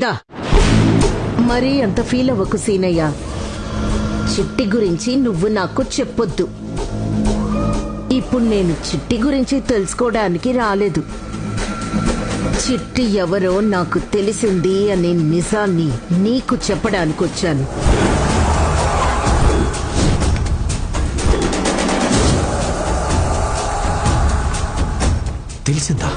దా మరీ అంత ఫీల్ అవ్వకు సీనయ్య. చిట్టి గురించి నువ్వు నాకు చెప్పొద్దు. ఇప్పుడు నేను చిట్టి గురించి తెలుసుకోవడానికి రాలేదు. చిట్టి ఎవరో నాకు తెలిసింది అనే నిజాన్ని నీకు చెప్పడానికి వచ్చాను. తెలిసిందా?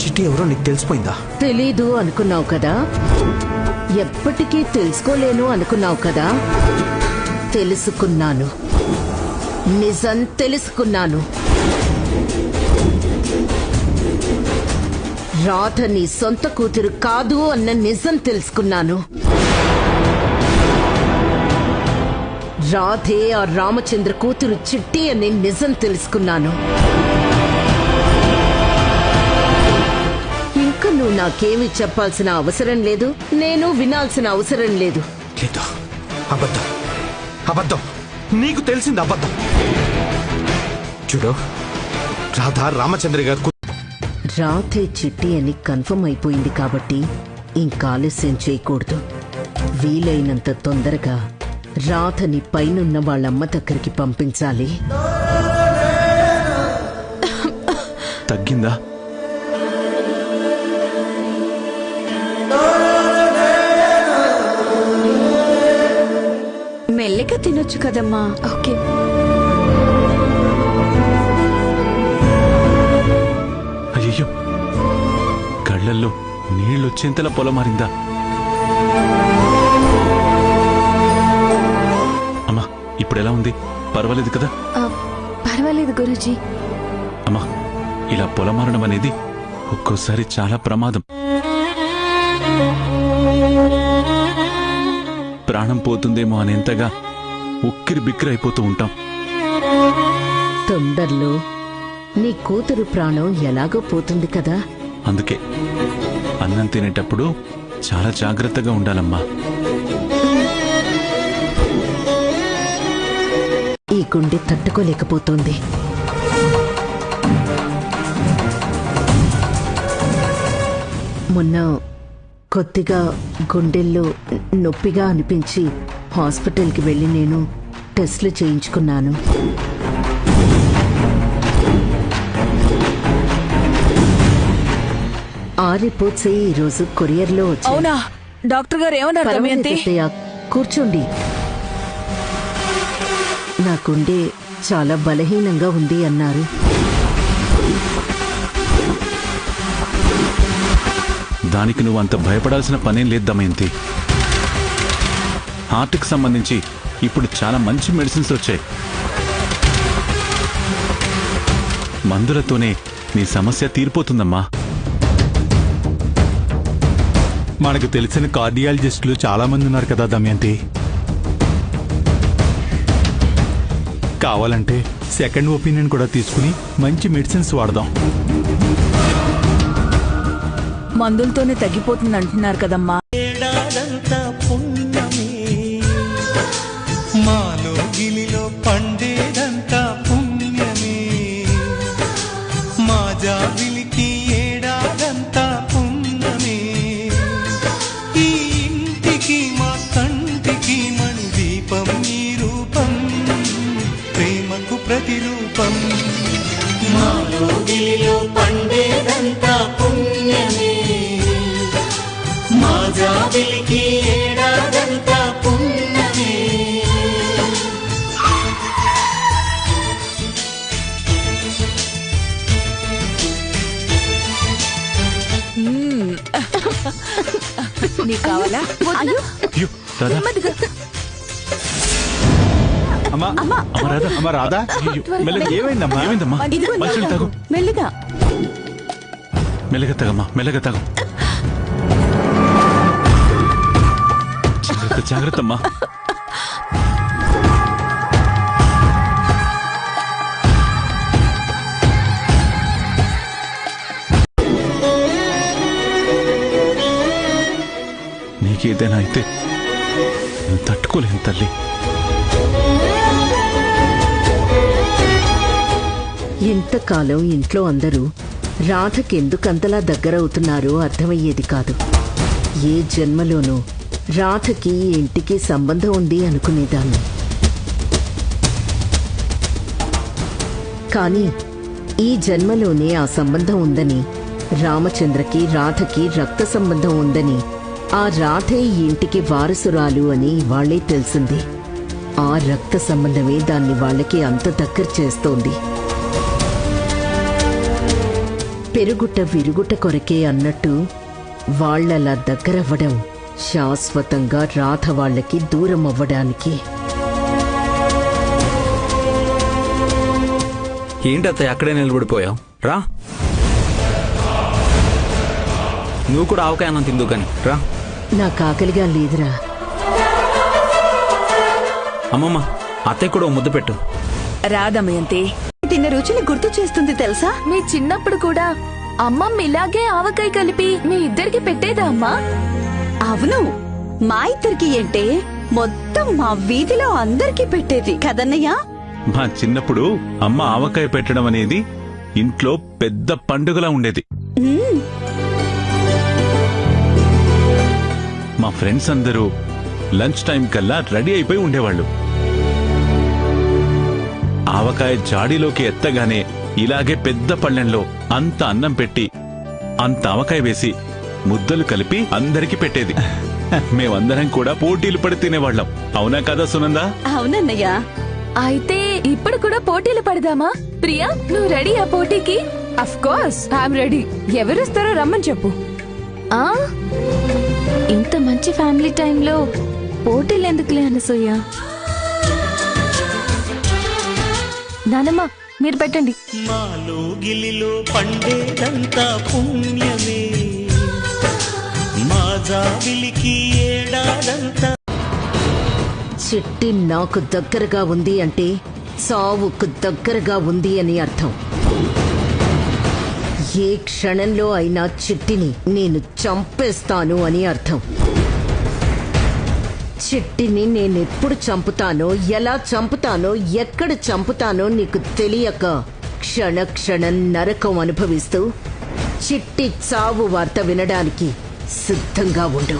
చిట్టి ఎవరో నీకు తెలిసిపోయిందా? తెలీదు అనుకున్నావు కదా, ఎప్పటికీ తెలుసుకోలేను అనుకున్నావు కదా. తెలుసుకున్నాను, నిజం తెలుసుకున్నాను. రాధ నీ సొంత కూతురు కాదు అన్న నిజం తెలుసుకున్నాను. రాధే ఆ రామచంద్ర కూతురు చిట్టి అనే నిజం తెలుసుకున్నాను. ఇంకా నువ్వు నాకేమీ చెప్పాల్సిన అవసరం లేదు, నేను వినాల్సిన అవసరం లేదు. లేదు, అబద్ధం అబద్ధం, నీకు తెలిసింది అబద్ధం. చూడు, రాధా రామచంద్ర గారు రాధే చిట్టి అని కన్ఫర్మ్ అయిపోయింది కాబట్టి ఇంకా ఆలస్యం చేయకూడదు. వీలైనంత తొందరగా రాధని పైనున్న వాళ్ళమ్మ దగ్గరికి పంపించాలి. తగ్గిందా? మెల్లిగా తినొచ్చు కదమ్మా. ఓకే. అయ్యో, కళ్ళల్లో నీళ్ళొచ్చేంతలా పొలమారిందా? అమ్మా, ఇప్పుడు ఎలా ఉంది? పర్వాలేదు కదా? పర్వాలేదు గురూజీ. అమ్మా, ఇలా పొలమారడం అనేది ఒక్కోసారి చాలా ప్రమాదం. ప్రాణం పోతుందేమో అనేంతగా ఉక్కిరి బిక్కిరి అయిపోతూ ఉంటాం. తొందరలో నీ కూతురు ప్రాణం ఎలాగో పోతుంది కదా. అందుకే అన్నం తినేటప్పుడు చాలా జాగ్రత్తగా ఉండాలమ్మా. ఈ గుండె తట్టుకోలేకపోతుంది. మొన్న కొద్దిగా గుండెల్లో నొప్పిగా అనిపించి హాస్పిటల్కి వెళ్ళి నేను టెస్టులు చేయించుకున్నాను. ఆ రిపోర్ట్స్ ఈరోజు కొరియర్లో వచ్చాయి. అవునా? డాక్టర్ గారు ఏమన్నారు? పర్వాలేదు అత్తయ్య, కూర్చోండి. నా గుండె చాలా బలహీనంగా ఉంది అన్నారు. దానికి నువ్వు అంత భయపడాల్సిన పనేం లేదు దమయంతి. హార్ట్కి సంబంధించి ఇప్పుడు చాలా మంచి మెడిసిన్స్ వచ్చాయి. మందులతోనే నీ సమస్య తీరిపోతుందమ్మా. మనకు తెలిసిన కార్డియాలజిస్టులు చాలా మంది ఉన్నారు కదా దమయంతి. కావాలంటే సెకండ్ ఒపీనియన్ కూడా తీసుకుని మంచి మెడిసిన్స్ వాడదాం. మందులతోనే తగ్గిపోతుంది అంటున్నారు కదమ్మా. మాలో గిలిలో పండేదంతా పుణ్యమే, మా జాబిలికి ఏడాదంతా పుణ్యమే. ఈ ఇంటికి మా కంటికి మణి దీపం ఈ రూపం, ప్రేమకు ప్రతిరూపం. మాలో గిలిలో పండేదంతా పుణ్యమే, మా జాబిలికి ఏడాదంతా పుణ్యమే. నీకు కావాలా? అయ్యో, అయ్యో, రాధా. నెమ్మదిగా. అమ్మా అమ్మా, రాధా. అమ్మా రాధా, అయ్యో, మెల్లగా. ఏమైందమ్మా? ఏమైందమ్మా? ఇదిగో మంచినీళ్ళు తాగు. మెల్లిగా. మెల్లగా తాగమ్మా, మెల్లగా తాగు. జాగ్రత్త, జాగ్రత్త అమ్మా. నీకేదైనా అయితే నేను తట్టుకోలేను తల్లి. ఇంతకాలం ఇంట్లో అందరూ రాధకెందుకంతలా దగ్గరవుతున్నారో అర్థమయ్యేది కాదు. ఏ జన్మలోనూ రాధకి ఈ ఇంటికి సంబంధం ఉంది అనుకునేదాన్ని. కానీ ఈ జన్మలోనే ఆ సంబంధం ఉందని, రామచంద్రకి రాధకి రక్త సంబంధం ఉందని, ఆ రాధే ఈ ఇంటికి వారసురాలు అని వాళ్లే తెలిసింది. ఆ రక్త సంబంధమే దాన్ని వాళ్ళకి అంత దగ్గర చేస్తోంది. పెరుగుట విరుగుట కొరకే అన్నట్టు వాళ్లలా దగ్గరవ్వడం శాశ్వతంగా రాధ వాళ్ళకి దూరం అవ్వడానికి. ఏంటత్తయ్య అక్కడే నిలబడిపోయావు? రా, నువ్వు కూడా ఆవకాయ అన్నం తిందు కానీ రా. నాకు ఆకలిగా లేదురా. అమ్మమ్మ, అత్తయ్య కూడా ఓ ముద్ద పెట్టు. రాదమయంతి, తిన్న రుచిని గుర్తు చేస్తుంది తెలుసా? మీ చిన్నప్పుడు కూడా అమ్మమ్మ ఇలాగే ఆవకాయ కలిపి మీ ఇద్దరికి పెట్టేదా అమ్మా? అవును, మా ఇద్దరికి ఏంటే మొత్తం మా వీధిలో అందరికీ పెట్టేది కదన్నయ్యా. మా చిన్నప్పుడు అమ్మ ఆవకాయ పెట్టడం అనేది ఇంట్లో పెద్ద పండుగలా ఉండేది. మా ఫ్రెండ్స్ అందరూ లంచ్ టైం కల్లా రెడీ అయిపోయి ఉండేవాళ్ళు. ఆవకాయ జాడీలోకి ఎత్తగానే ఇలాగే పెద్ద పళ్ళెంలో అంత అన్నం పెట్టి అంత ఆవకాయ వేసి ముద్దలు కలిపి అందరికీ పెట్టేది. మేమందరం కూడా పోటీలు పడి తినేవాళ్ళం. అవునా కదా సునందా? అవునన్నయ్యా. అయితే ఇప్పుడు కూడా పోటీలు పడదామా? ప్రియా, నువ్వు రెడీ ఆ పోటీకి? Of course I'm ready. ఎవరిస్తారో రమ్మని చెప్పు. ఆ ఇంత మంచి ఫ్యామిలీ టైంలో పోటీలు ఎందుకులే అనసూయ. నానమ్మ, మీరు పెట్టండి. మాలో గిలిలో పండేదంతా పుణ్యమే, మా జాబిలికి ఏడాదంతా. చిట్టి నాకు దగ్గరగా ఉంది అంటే సావుకు దగ్గరగా ఉంది అని అర్థం. ఏ క్షణంలో అయినా చిట్టిని నేను చంపేస్తాను అని అర్థం. చిట్టిని నేనెప్పుడు చంపుతానో, ఎలా చంపుతానో, ఎక్కడ చంపుతానో నీకు తెలియక క్షణ క్షణం నరకం అనుభవిస్తూ చిట్టి చావు వార్త వినడానికి సిద్ధంగా ఉండు.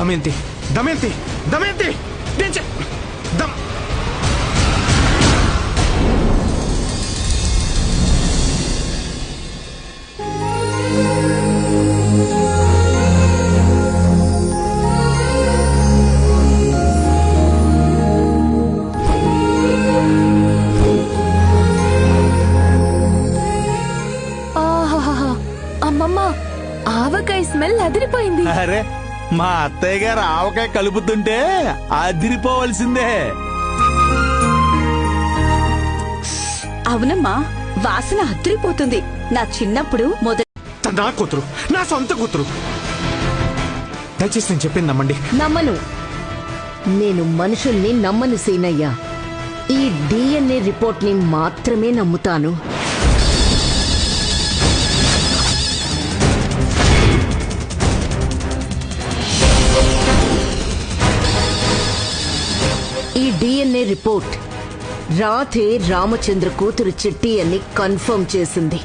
దమయంతి, దమయంతి, దమయంతి, దమ్. ఆహాహా, అమ్మమ్మ, ఆవకాయ స్మెల్ అదిరిపోయింది. అరే, మా అత్తయ్య గారు ఆవకాయ కలుపుతుంటే అదిరిపోవలసిందే. అవునమ్మా, వాసన అద్దరిపోతుంది. నా చిన్నప్పుడు నా కూతురు, నా సొంత కూతురు. దయచేసి నేను చెప్పింది నమ్మండి. నమ్మను. నేను మనుషుల్ని నమ్మను సీనయ్య. ఈ DNA రిపోర్ట్ ని మాత్రమే నమ్ముతాను. ఈ DNA రిపోర్ట్ రాధే రామచంద్ర కూతురు చిట్టి అని కన్ఫర్మ్ చేసింది.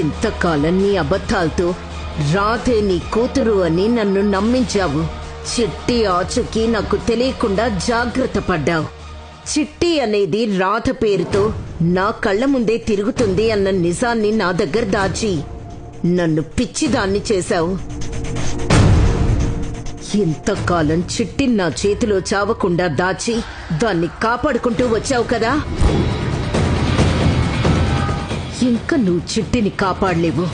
ఇంతకాలం నీ అబద్ధాలతో రాధే నీ కూతురు అని నన్ను నమ్మించావు. చిట్టి ఆచూకీ నాకు తెలియకుండా జాగ్రత్త పడ్డావు. చిట్టి అనేది రాధ పేరుతో నా కళ్ల ముందే తిరుగుతుంది అన్న నిజాన్ని నా దగ్గర దాచి నన్ను పిచ్చిదాన్ని చేశావు. ఇంతకాలం చిట్టి నా చేతిలో చావకుండా దాచి దాన్ని కాపాడుకుంటూ వచ్చావు కదా. ఇంకా నువ్వు చిట్టిని కాపాడలేవు.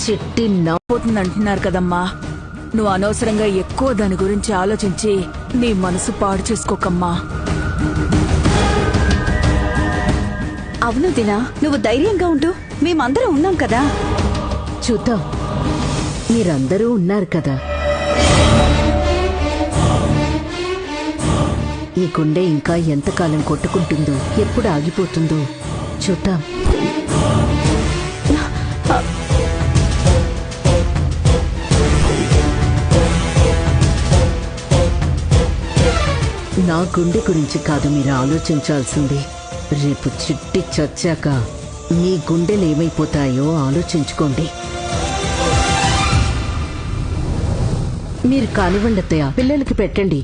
చిట్టి పోతుందంటున్నారు కదమ్మా. నువ్వు అనవసరంగా ఎక్కువ దాని గురించి ఆలోచించి నీ మనసు పాడు చేసుకోకమ్మా. అవును దినా, నువ్వు ధైర్యంగా ఉంటూ మేమందరం ఉన్నాం కదా. చూద్దాం, మీరందరూ ఉన్నారు కదా. ఈ గుండె ఇంకా ఎంతకాలం కొట్టుకుంటుందో, ఎప్పుడు ఆగిపోతుందో చూద్దాం. నా గుండె గురించి కాదు మీరు ఆలోచించాల్సింది. రేపు చిట్టి చచ్చాక మీ గుండెలు ఏమైపోతాయో ఆలోచించుకోండి. మీరు కానివ్వండి అత్తయ్య, పిల్లలకి పెట్టండి.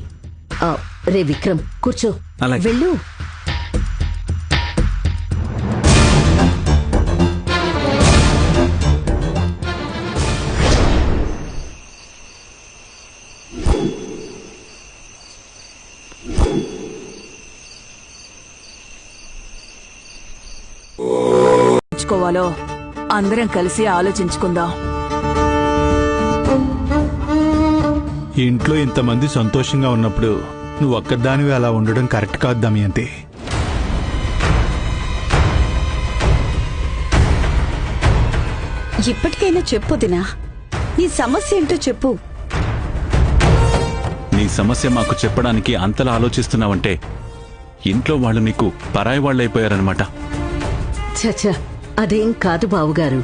రే విక్రమ్ కూర్చో. అలాగే. వెళ్ళు. కోవాలో అందరం కలిసి ఆలోచించుకుందాం. ఇంట్లో ఇంతమంది సంతోషంగా ఉన్నప్పుడు నువ్వు ఒక్కదానివి అలా ఉండడం కరెక్ట్ కాదు దమయంతి. ఇప్పటికైనా చెప్పు దినా, నీ సమస్య ఏంటో చెప్పు. నీ సమస్య మాకు చెప్పడానికి అంతలా ఆలోచిస్తున్నావంటే ఇంట్లో వాళ్ళు నీకు పరాయి వాళ్ళైపోయారనమాట. చచ్చా, అదేం కాదు బావుగారు.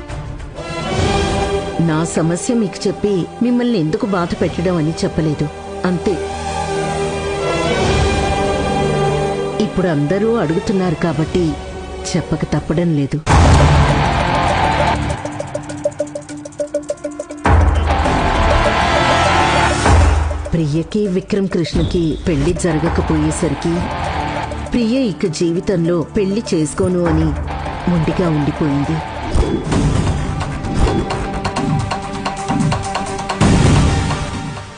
నా సమస్య మీకు చెప్పి మిమ్మల్ని ఎందుకు బాధ పెట్టడం అని చెప్పలేదు, అంతే. ఇప్పుడు అందరూ అడుగుతున్నారు కాబట్టి చెప్పక తప్పడం లేదు. ప్రియకి విక్రమ్ కృష్ణకి పెళ్లి జరగకపోయేసరికి ప్రియ ఇక జీవితంలో పెళ్లి చేసుకోను అని మొండిగా ఉండిపోయింది.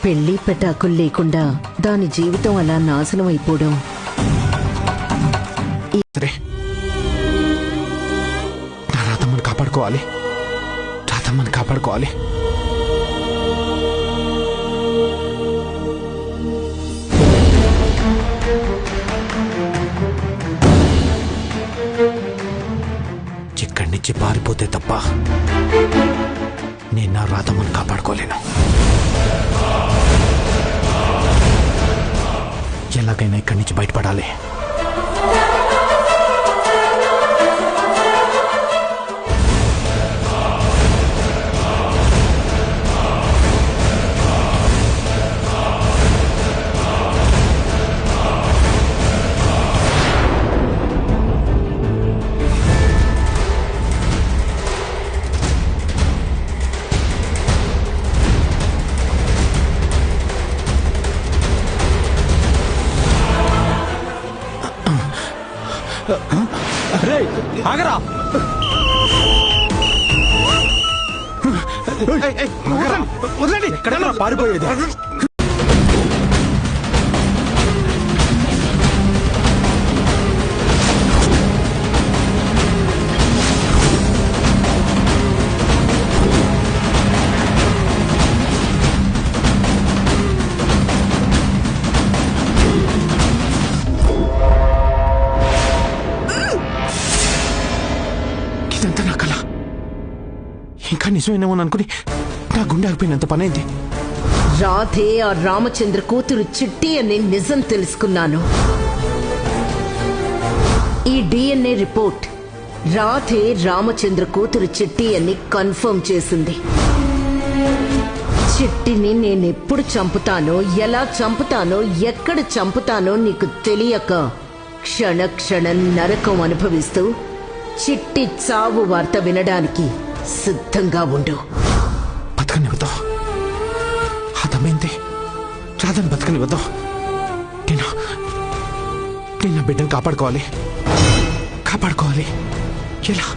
పెళ్లి పెటాకులు లేకుండా దాని జీవితం అలా నాశనం అయిపోవడం. నా రాధమ్మని కాపాడుకోవాలి, రాధమ్మని కాపాడుకోవాలి. ఇక్కడి నుంచి పారిపోతే తప్ప నేను నా రాధమ్మని కాపాడుకోలేను. ఎలాగైనా ఇక్కడి నుంచి బయటపడాలి. ఆగరా! వదలండి, ఎక్కడైనా పారిపోయేది. ఇదంతా నా కళ. ఇంకా నిజమేనేమో అనుకుని నా గుండె ఆగిపోయినంత పనైంది. రాధే ఆ రామచంద్ర కూతురు చిట్టి అని నిజం తెలుసుకున్నాను. ఈ డిఎన్ఏ రిపోర్ట్ రాధే రామచంద్ర కూతురు చిట్టి అని కన్ఫర్మ్ చేసింది. చిట్టిని నేనెప్పుడు చంపుతానో, ఎలా చంపుతానో, ఎక్కడ చంపుతానో నీకు తెలియక క్షణ క్షణం నరకం అనుభవిస్తూ చిట్టి చావు వార్త వినడానికి సిద్ధంగా ఉండు. బతకనివ్వదు, ఆ దమయంతి రాధని బతకనివ్వదు. నేను నా బిడ్డను కాపాడుకోవాలి. ఎలా?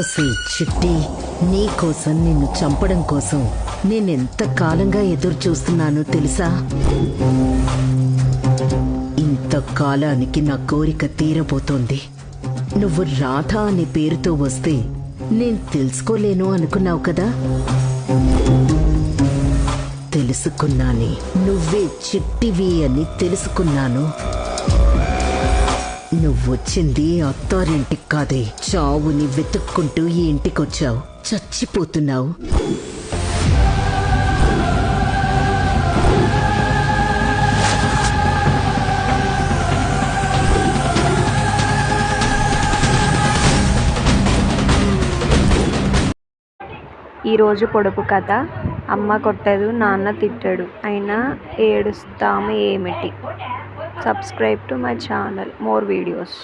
ఒసే చిట్టి, నీ కోసం నిన్ను చంపడం కోసం నేనెంత కాలంగా ఎదురు చూస్తున్నానో తెలుసా? ఇంతకాలానికి నా కోరిక తీరబోతోంది. నువ్వు రాధ అనే పేరుతో వస్తే నేను తెలుసుకోలేను అనుకున్నావు కదా? తెలుసుకున్నానే, నువ్వే చిట్టివి అని తెలుసుకున్నాను. నువ్వొచ్చింది అత్తారింటికి కాదే, చావుని వెతుక్కుంటూ ఈ ఇంటికొచ్చావు. చచ్చిపోతున్నావు. ఈరోజు పొడుపు కథ. అమ్మ కొట్టదు, నాన్న తిట్టడు, అయినా ఏడుస్తాము ఏమిటి? Subscribe to my channel. More videos.